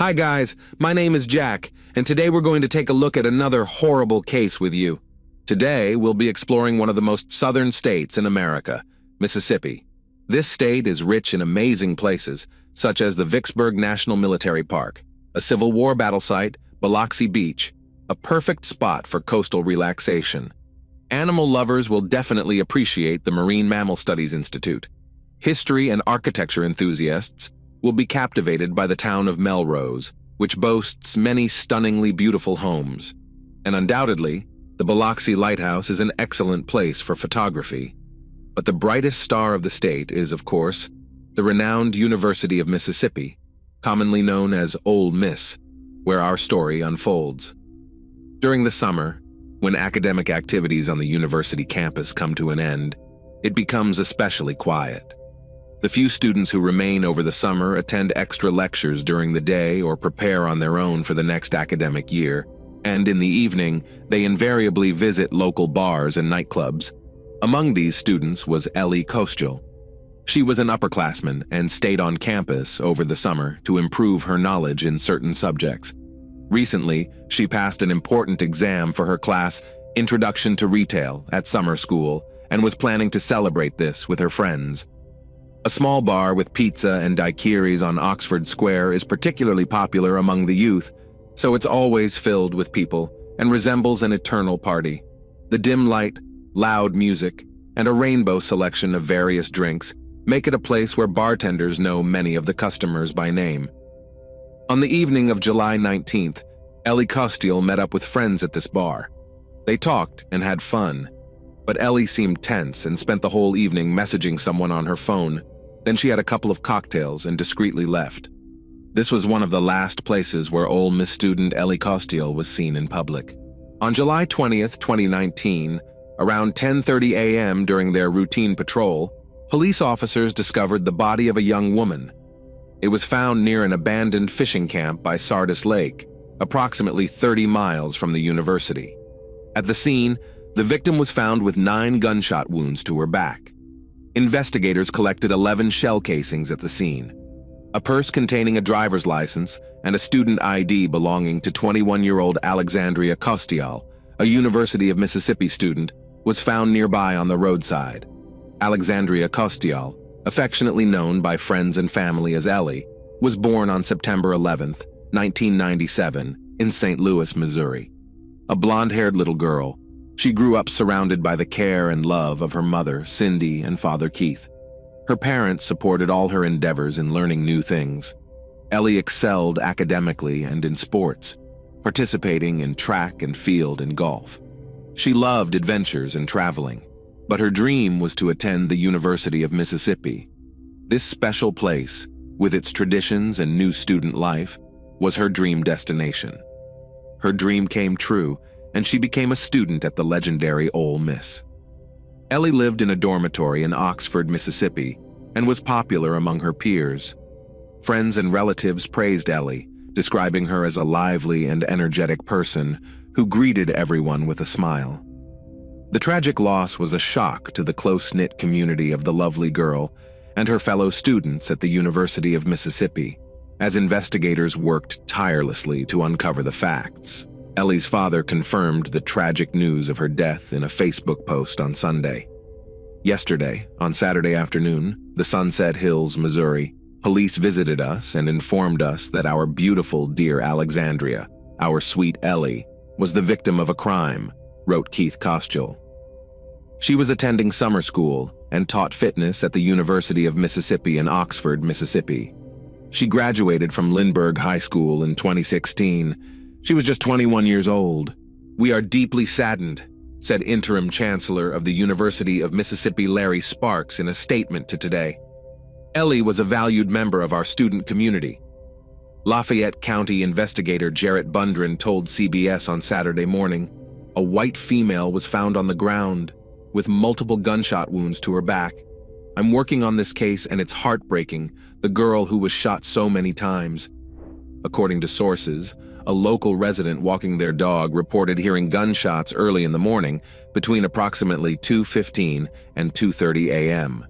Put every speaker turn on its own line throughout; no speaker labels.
Hi guys, my name is Jack, and today we're going to take a look at another horrible case with you. Today, we'll be exploring one of the most southern states in America, Mississippi. This state is rich in amazing places, such as the Vicksburg National Military Park, a Civil War battle site, Biloxi Beach, a perfect spot for coastal relaxation. Animal lovers will definitely appreciate the Marine Mammal Studies Institute. History and architecture enthusiasts will be captivated by the town of Melrose, which boasts many stunningly beautiful homes. And undoubtedly, the Biloxi Lighthouse is an excellent place for photography. But the brightest star of the state is, of course, the renowned University of Mississippi, commonly known as Ole Miss, where our story unfolds. During the summer, when academic activities on the university campus come to an end, it becomes especially quiet. The few students who remain over the summer attend extra lectures during the day or prepare on their own for the next academic year, and in the evening, they invariably visit local bars and nightclubs. Among these students was Ellie Costial. She was an upperclassman and stayed on campus over the summer to improve her knowledge in certain subjects. Recently, she passed an important exam for her class, Introduction to Retail, at summer school, and was planning to celebrate this with her friends. A small bar with pizza and daiquiris on Oxford Square is particularly popular among the youth, so it's always filled with people and resembles an eternal party. The dim light, loud music, and a rainbow selection of various drinks make it a place where bartenders know many of the customers by name. On the evening of July 19th, Ellie Costial met up with friends at this bar. They talked and had fun, but Ellie seemed tense and spent the whole evening messaging someone on her phone. Then she had a couple of cocktails and discreetly left. This was one of the last places where Ole Miss student Ellie Costial was seen in public. On July 20th, 2019, around 10:30 a.m. during their routine patrol, police officers discovered the body of a young woman. It was found near an abandoned fishing camp by Sardis Lake, approximately 30 miles from the university. At the scene, the victim was found with 9 gunshot wounds to her back. Investigators collected 11 shell casings at the scene. A purse containing a driver's license and a student ID belonging to 21-year-old Alexandria Costial, a University of Mississippi student, was found nearby on the roadside. Alexandria Costial, affectionately known by friends and family as Ellie, was born on September 11, 1997, in St. Louis, Missouri. A blonde-haired little girl, she grew up surrounded by the care and love of her mother, Cindy, and father, Keith. Her parents supported all her endeavors in learning new things. Ellie excelled academically and in sports, participating in track and field and golf. She loved adventures and traveling, but her dream was to attend the University of Mississippi. This special place, with its traditions and new student life, was her dream destination. Her dream came true, and she became a student at the legendary Ole Miss. Ellie lived in a dormitory in Oxford, Mississippi, and was popular among her peers. Friends and relatives praised Ellie, describing her as a lively and energetic person who greeted everyone with a smile. The tragic loss was a shock to the close-knit community of the lovely girl and her fellow students at the University of Mississippi, as investigators worked tirelessly to uncover the facts. Ellie's father confirmed the tragic news of her death in a Facebook post on Sunday. Yesterday, on Saturday afternoon, the Sunset Hills, Missouri, police visited us and informed us that our beautiful dear Alexandria, our sweet Ellie, was the victim of a crime, wrote Keith Costial. She was attending summer school and taught fitness at the University of Mississippi in Oxford, Mississippi. She graduated from Lindbergh High School in 2016. She was just 21 years old. "We are deeply saddened," said Interim Chancellor of the University of Mississippi Larry Sparks in a statement to Today. Ellie was a valued member of our student community. Lafayette County investigator Jarrett Bundren told CBS on Saturday morning, "A white female was found on the ground with multiple gunshot wounds to her back. I'm working on this case and it's heartbreaking, the girl who was shot so many times." According to sources, a local resident walking their dog reported hearing gunshots early in the morning between approximately 2:15 and 2:30 a.m.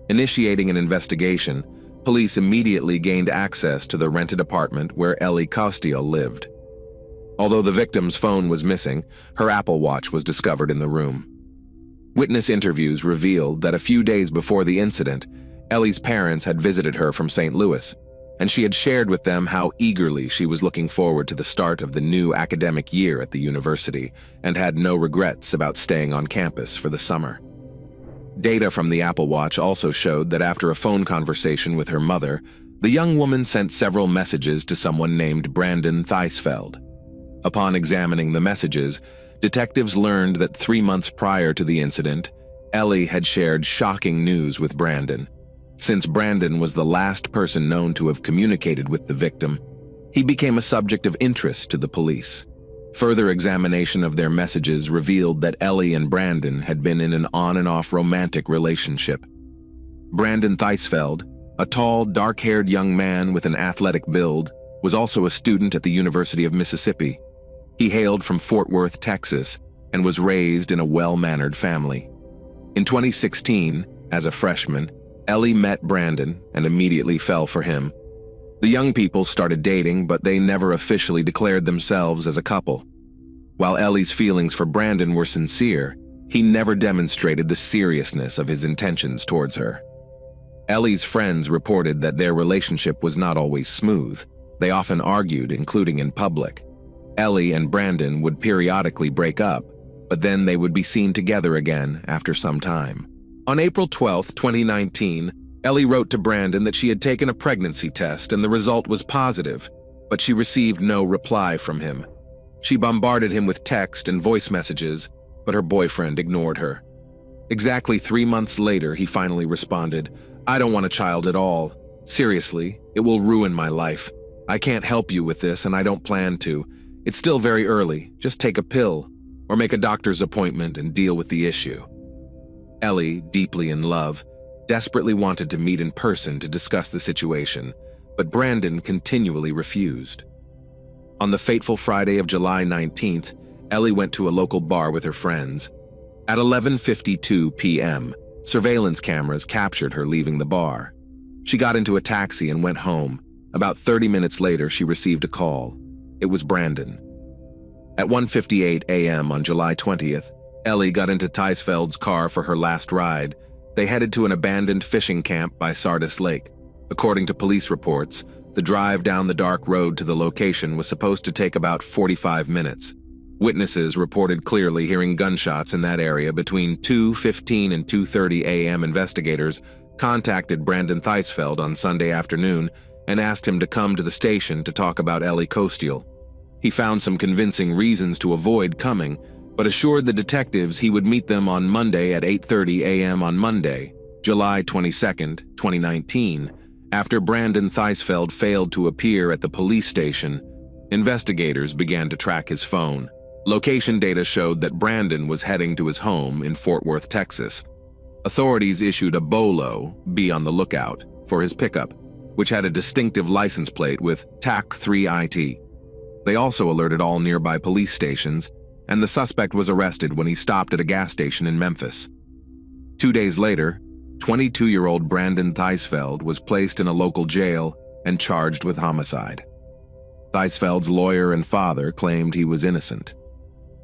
Initiating an investigation, Police immediately gained access to the rented apartment where Ellie Costial lived. Although the victim's phone was missing, her Apple Watch was discovered in the room. Witness interviews revealed that a few days before the incident, Ellie's parents had visited her from St. Louis, and she had shared with them how eagerly she was looking forward to the start of the new academic year at the university and had no regrets about staying on campus for the summer. Data from the Apple Watch also showed that after a phone conversation with her mother, the young woman sent several messages to someone named Brandon Theisfeld. Upon examining the messages, detectives learned that 3 months prior to the incident, Ellie had shared shocking news with Brandon. Since Brandon was the last person known to have communicated with the victim, he became a subject of interest to the police. Further examination of their messages revealed that Ellie and Brandon had been in an on-and-off romantic relationship. Brandon Theisfeld, a tall, dark-haired young man with an athletic build, was also a student at the University of Mississippi. He hailed from Fort Worth, Texas, and was raised in a well-mannered family. In 2016, as a freshman, Ellie met Brandon and immediately fell for him. The young people started dating, but they never officially declared themselves as a couple. While Ellie's feelings for Brandon were sincere, he never demonstrated the seriousness of his intentions towards her. Ellie's friends reported that their relationship was not always smooth. They often argued, including in public. Ellie and Brandon would periodically break up, but then they would be seen together again after some time. On April 12, 2019, Ellie wrote to Brandon that she had taken a pregnancy test and the result was positive, but she received no reply from him. She bombarded him with text and voice messages, but her boyfriend ignored her. Exactly 3 months later, he finally responded, "I don't want a child at all. Seriously, it will ruin my life. I can't help you with this and I don't plan to. It's still very early. Just take a pill or make a doctor's appointment and deal with the issue." Ellie, deeply in love, desperately wanted to meet in person to discuss the situation, but Brandon continually refused. On the fateful Friday of July 19th, Ellie went to a local bar with her friends. At 11:52 p.m., surveillance cameras captured her leaving the bar. She got into a taxi and went home. About 30 minutes later, she received a call. It was Brandon. At 1:58 a.m. on July 20th, Ellie got into Theisfeld's car for her last ride. They headed to an abandoned fishing camp by Sardis Lake. According to police reports, the drive down the dark road to the location was supposed to take about 45 minutes. Witnesses reported clearly hearing gunshots in that area between 2:15 and 2:30 a.m. Investigators contacted Brandon Theisfeld on Sunday afternoon and asked him to come to the station to talk about Ellie Costial. He found some convincing reasons to avoid coming, but assured the detectives he would meet them on Monday at 8:30 a.m. on Monday, July 22, 2019. After Brandon Theisfeld failed to appear at the police station, investigators began to track his phone. Location data showed that Brandon was heading to his home in Fort Worth, Texas. Authorities issued a BOLO, be on the lookout, for his pickup, which had a distinctive license plate with TAC 3IT. They also alerted all nearby police stations, and the suspect was arrested when he stopped at a gas station in Memphis. 2 days later, 22-year-old Brandon Theisfeld was placed in a local jail and charged with homicide. Theisfeld's lawyer and father claimed he was innocent.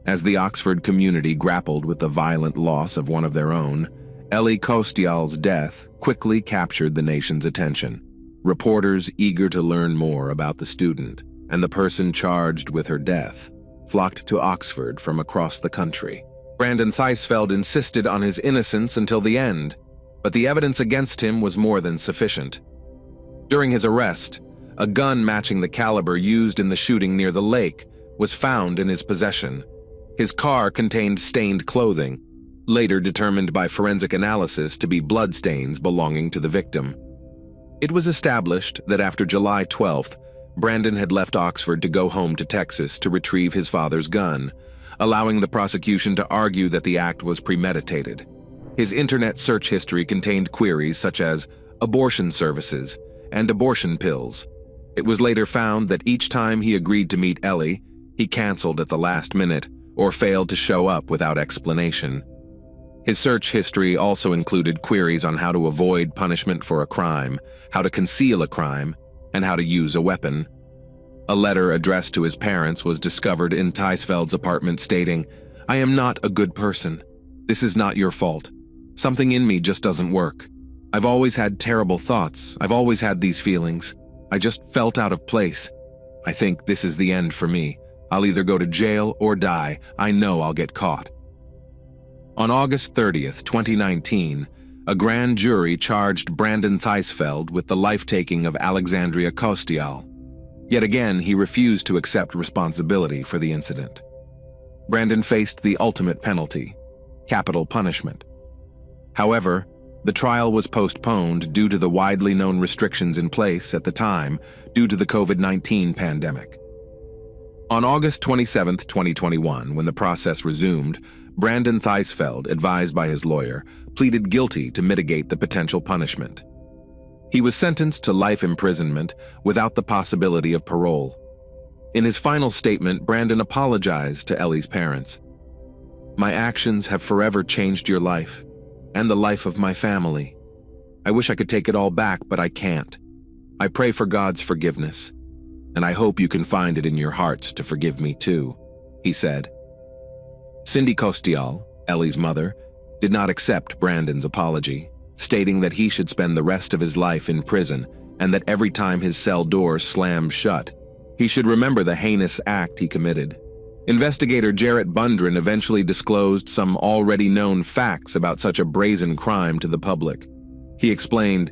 As the Oxford community grappled with the violent loss of one of their own, Ellie Costial's death quickly captured the nation's attention. Reporters eager to learn more about the student and the person charged with her death flocked to Oxford from across the country. Brandon Theisfeld insisted on his innocence until the end, but the evidence against him was more than sufficient. During his arrest, a gun matching the caliber used in the shooting near the lake was found in his possession. His car contained stained clothing, later determined by forensic analysis to be bloodstains belonging to the victim. It was established that after July 12th, Brandon had left Oxford to go home to Texas to retrieve his father's gun, allowing the prosecution to argue that the act was premeditated. His internet search history contained queries such as abortion services and abortion pills. It was later found that each time he agreed to meet Ellie, he canceled at the last minute or failed to show up without explanation. His search history also included queries on how to avoid punishment for a crime, how to conceal a crime, and how to use a weapon. A letter addressed to his parents was discovered in Theisfeld's apartment stating, "I am not a good person. This is not your fault. Something in me just doesn't work. I've always had terrible thoughts. I've always had these feelings. I just felt out of place. I think this is the end for me. I'll either go to jail or die. I know I'll get caught." On August 30th, 2019, a grand jury charged Brandon Theisfeld with the life-taking of Alexandria Costial. Yet again, he refused to accept responsibility for the incident. Brandon faced the ultimate penalty, capital punishment. However, the trial was postponed due to the widely known restrictions in place at the time due to the COVID-19 pandemic. On August 27, 2021, when the process resumed, Brandon Theisfeld, advised by his lawyer, pleaded guilty to mitigate the potential punishment. He was sentenced to life imprisonment without the possibility of parole. In his final statement, Brandon apologized to Ellie's parents. "My actions have forever changed your life, and the life of my family. I wish I could take it all back, but I can't. I pray for God's forgiveness, and I hope you can find it in your hearts to forgive me too," he said. Cindy Costial, Ellie's mother, did not accept Brandon's apology, stating that he should spend the rest of his life in prison and that every time his cell door slammed shut, he should remember the heinous act he committed. Investigator Jarrett Bundren eventually disclosed some already known facts about such a brazen crime to the public. He explained,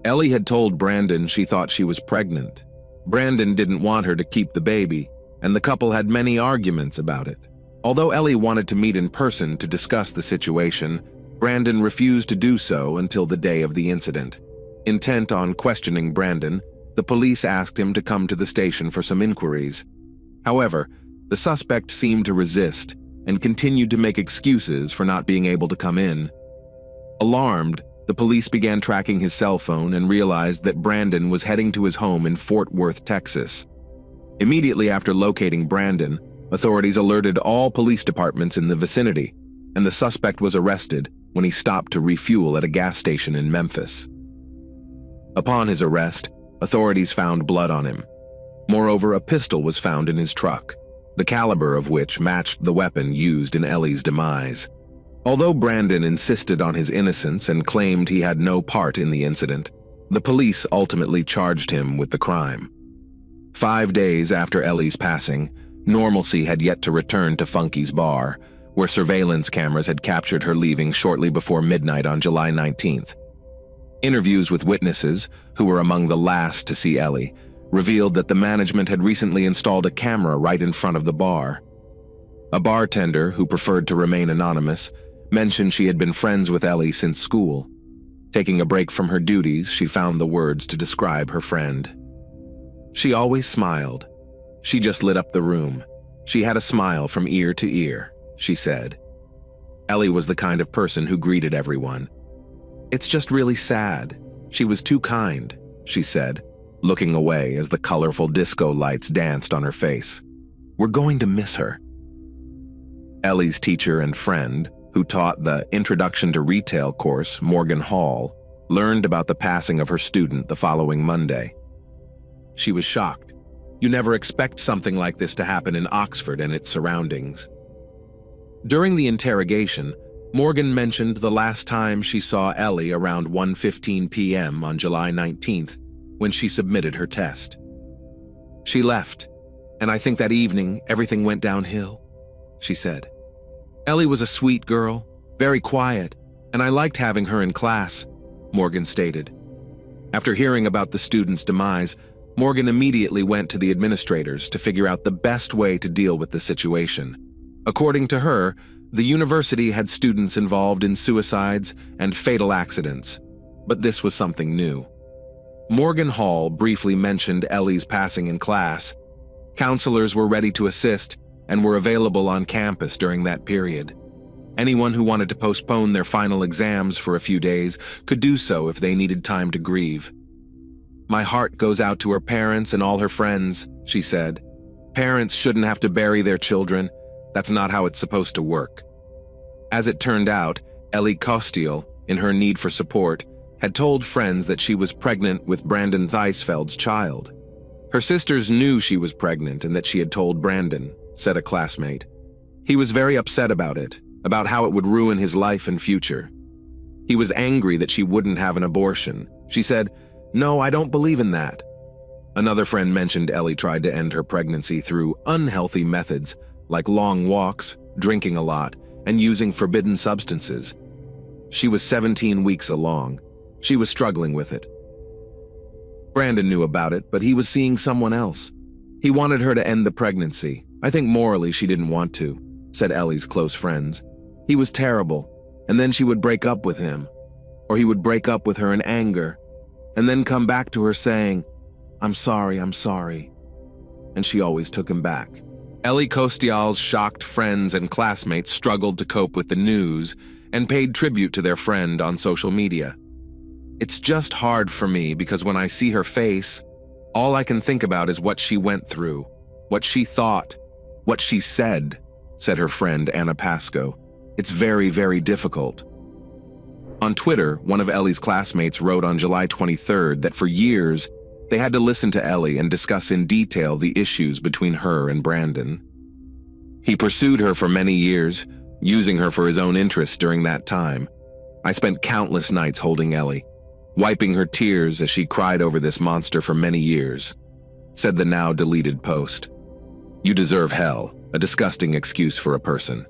"Ellie had told Brandon she thought she was pregnant. Brandon didn't want her to keep the baby, and the couple had many arguments about it. Although Ellie wanted to meet in person to discuss the situation, Brandon refused to do so until the day of the incident. Intent on questioning Brandon, the police asked him to come to the station for some inquiries. However, the suspect seemed to resist and continued to make excuses for not being able to come in. Alarmed, the police began tracking his cell phone and realized that Brandon was heading to his home in Fort Worth, Texas. Immediately after locating Brandon, authorities alerted all police departments in the vicinity, and the suspect was arrested when he stopped to refuel at a gas station in Memphis. Upon his arrest, authorities found blood on him. Moreover, a pistol was found in his truck, the caliber of which matched the weapon used in Ellie's demise. Although Brandon insisted on his innocence and claimed he had no part in the incident, the police ultimately charged him with the crime. 5 days after Ellie's passing, normalcy had yet to return to Funky's bar, where surveillance cameras had captured her leaving shortly before midnight on July 19th. Interviews with witnesses, who were among the last to see Ellie, revealed that the management had recently installed a camera right in front of the bar. A bartender, who preferred to remain anonymous, mentioned she had been friends with Ellie since school. Taking a break from her duties, she found the words to describe her friend. "She always smiled. She just lit up the room. She had a smile from ear to ear," she said. Ellie was the kind of person who greeted everyone. "It's just really sad. She was too kind," she said, looking away as the colorful disco lights danced on her face. "We're going to miss her." Ellie's teacher and friend, who taught the Introduction to Retail course, Morgan Hall, learned about the passing of her student the following Monday. She was shocked. "You never expect something like this to happen in Oxford and its surroundings." During the interrogation, Morgan mentioned the last time she saw Ellie around 1:15 p.m. on July 19th, when she submitted her test. "She left, and I think that evening everything went downhill," she said. "Ellie was a sweet girl, very quiet, and I liked having her in class," Morgan stated. After hearing about the student's demise, Morgan immediately went to the administrators to figure out the best way to deal with the situation. According to her, the university had students involved in suicides and fatal accidents, but this was something new. Morgan Hall briefly mentioned Ellie's passing in class. Counselors were ready to assist and were available on campus during that period. Anyone who wanted to postpone their final exams for a few days could do so if they needed time to grieve. "My heart goes out to her parents and all her friends," she said. "Parents shouldn't have to bury their children. That's not how it's supposed to work." As it turned out, Ellie Costial, in her need for support, had told friends that she was pregnant with Brandon Theisfeld's child. Her sisters knew she was pregnant and that she had told Brandon, said a classmate. He was very upset about it, about how it would ruin his life and future. He was angry that she wouldn't have an abortion. She said, "No, I don't believe in that." Another friend mentioned Ellie tried to end her pregnancy through unhealthy methods, like long walks, drinking a lot, and using forbidden substances. She was 17 weeks along. She was struggling with it. Brandon knew about it, but he was seeing someone else. He wanted her to end the pregnancy. I think morally she didn't want to, said Ellie's close friends. He was terrible, and then she would break up with him. Or he would break up with her in anger, and then come back to her saying, I'm sorry. And she always took him back. Ellie Costial's shocked friends and classmates struggled to cope with the news and paid tribute to their friend on social media. It's just hard for me because when I see her face, all I can think about is what she went through, what she thought, what she said her friend Anna Pasco. It's very, very difficult. On Twitter, one of Ellie's classmates wrote on July 23rd that for years, they had to listen to Ellie and discuss in detail the issues between her and Brandon. He pursued her for many years, using her for his own interests during that time. I spent countless nights holding Ellie, wiping her tears as she cried over this monster for many years, said the now deleted post. You deserve hell, a disgusting excuse for a person.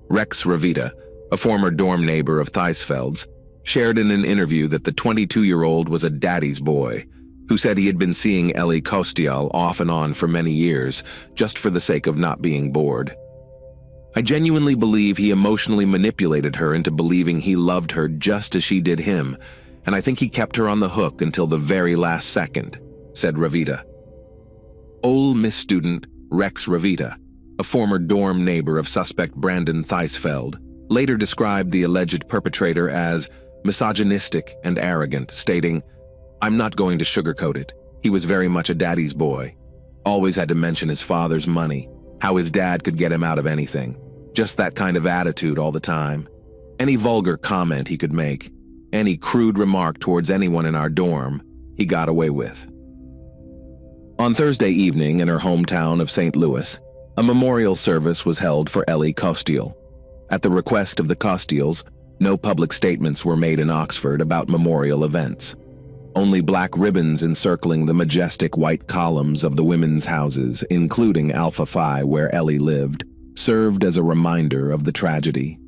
Rex Ravita, a former dorm neighbor of Theisfeld's, shared in an interview that the 22-year-old was a daddy's boy who said he had been seeing Ellie Costial off and on for many years just for the sake of not being bored. I genuinely believe he emotionally manipulated her into believing he loved her just as she did him, and I think he kept her on the hook until the very last second, said Ravita. Ole Miss student Rex Ravita, a former dorm neighbor of suspect Brandon Theisfeld, later described the alleged perpetrator as misogynistic and arrogant, stating, I'm not going to sugarcoat it. He was very much a daddy's boy. Always had to mention his father's money, how his dad could get him out of anything. Just that kind of attitude all the time. Any vulgar comment he could make, any crude remark towards anyone in our dorm, he got away with. On Thursday evening in her hometown of St. Louis, a memorial service was held for Ellie Costial. At the request of the Costials, no public statements were made in Oxford about memorial events. Only black ribbons encircling the majestic white columns of the women's houses, including Alpha Phi where Ellie lived, served as a reminder of the tragedy.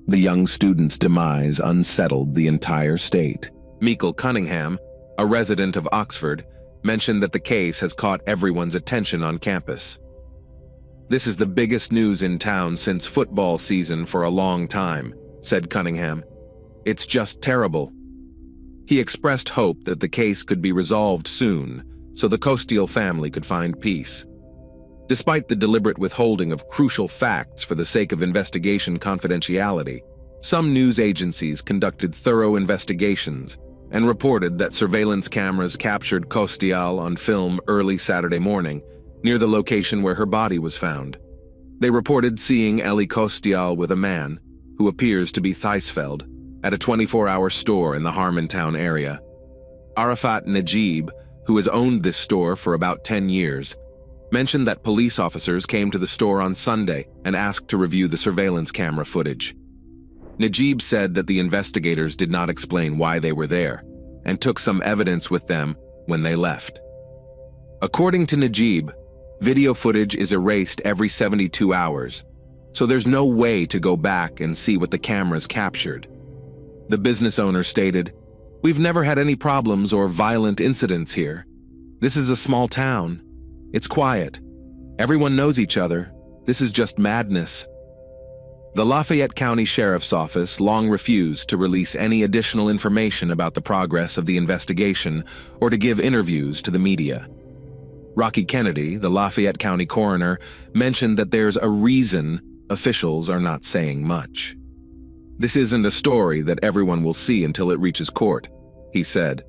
The young student's demise unsettled the entire state. Meikle Cunningham, a resident of Oxford, mentioned that the case has caught everyone's attention on campus. This is the biggest news in town since football season for a long time, said Cunningham. It's just terrible. He expressed hope that the case could be resolved soon, so the Costial family could find peace. Despite the deliberate withholding of crucial facts for the sake of investigation confidentiality, some news agencies conducted thorough investigations and reported that surveillance cameras captured Costial on film early Saturday morning, near the location where her body was found. They reported seeing Ellie Costial with a man, who appears to be Theisfeld, at a 24-hour store in the Harmontown area. Arafat Najib, who has owned this store for about 10 years, mentioned that police officers came to the store on Sunday and asked to review the surveillance camera footage. Najib said that the investigators did not explain why they were there and took some evidence with them when they left. According to Najib, video footage is erased every 72 hours, so there's no way to go back and see what the cameras captured. The business owner stated, We've never had any problems or violent incidents here. This is a small town. It's quiet. Everyone knows each other. This is just madness. The Lafayette County Sheriff's Office long refused to release any additional information about the progress of the investigation or to give interviews to the media. Rocky Kennedy, the Lafayette County coroner, mentioned that there's a reason officials are not saying much. This isn't a story that everyone will see until it reaches court, he said.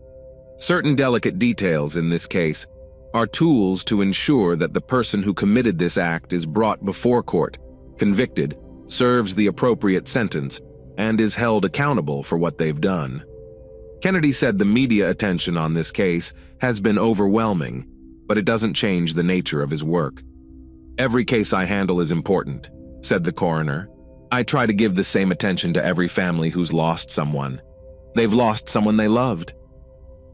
Certain delicate details in this case are tools to ensure that the person who committed this act is brought before court, convicted, serves the appropriate sentence, and is held accountable for what they've done. Kennedy said the media attention on this case has been overwhelming, but it doesn't change the nature of his work. "Every case I handle is important," said the coroner. "I try to give the same attention to every family who's lost someone. They've lost someone they loved."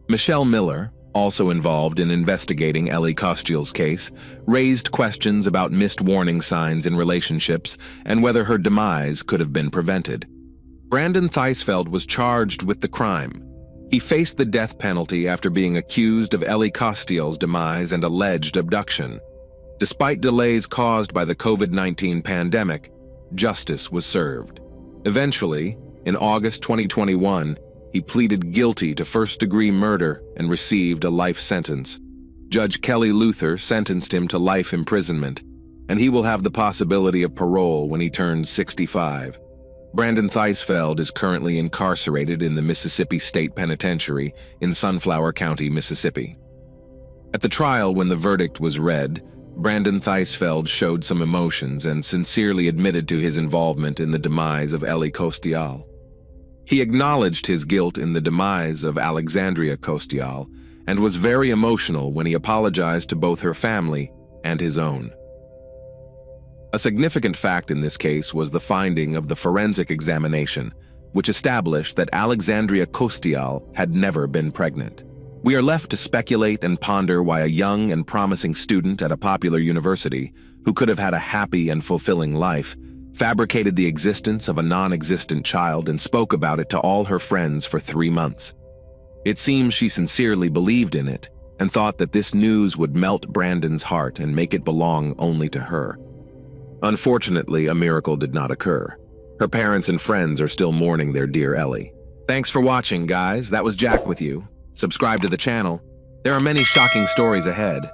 Michelle Miller, also involved in investigating Ellie Costial's case, raised questions about missed warning signs in relationships and whether her demise could have been prevented. Brandon Theisfeld was charged with the crime. He faced the death penalty after being accused of Ellie Costial's demise and alleged abduction. Despite delays caused by the COVID-19 pandemic, justice was served. Eventually, in August 2021, he pleaded guilty to first-degree murder and received a life sentence. Judge Kelly Luther sentenced him to life imprisonment, and he will have the possibility of parole when he turns 65. Brandon Theisfeld is currently incarcerated in the Mississippi State Penitentiary in Sunflower County, Mississippi. At the trial, when the verdict was read, Brandon Theisfeld showed some emotions and sincerely admitted to his involvement in the demise of Ellie Costial. He acknowledged his guilt in the demise of Alexandria Costial and was very emotional when he apologized to both her family and his own. A significant fact in this case was the finding of the forensic examination, which established that Alexandria Costial had never been pregnant. We are left to speculate and ponder why a young and promising student at a popular university, who could have had a happy and fulfilling life, fabricated the existence of a non-existent child and spoke about it to all her friends for 3 months. It seems she sincerely believed in it and thought that this news would melt Brandon's heart and make it belong only to her. Unfortunately, a miracle did not occur. Her parents and friends are still mourning their dear Ellie. Thanks for watching, guys. That was Jack with you. Subscribe to the channel. There are many shocking stories ahead.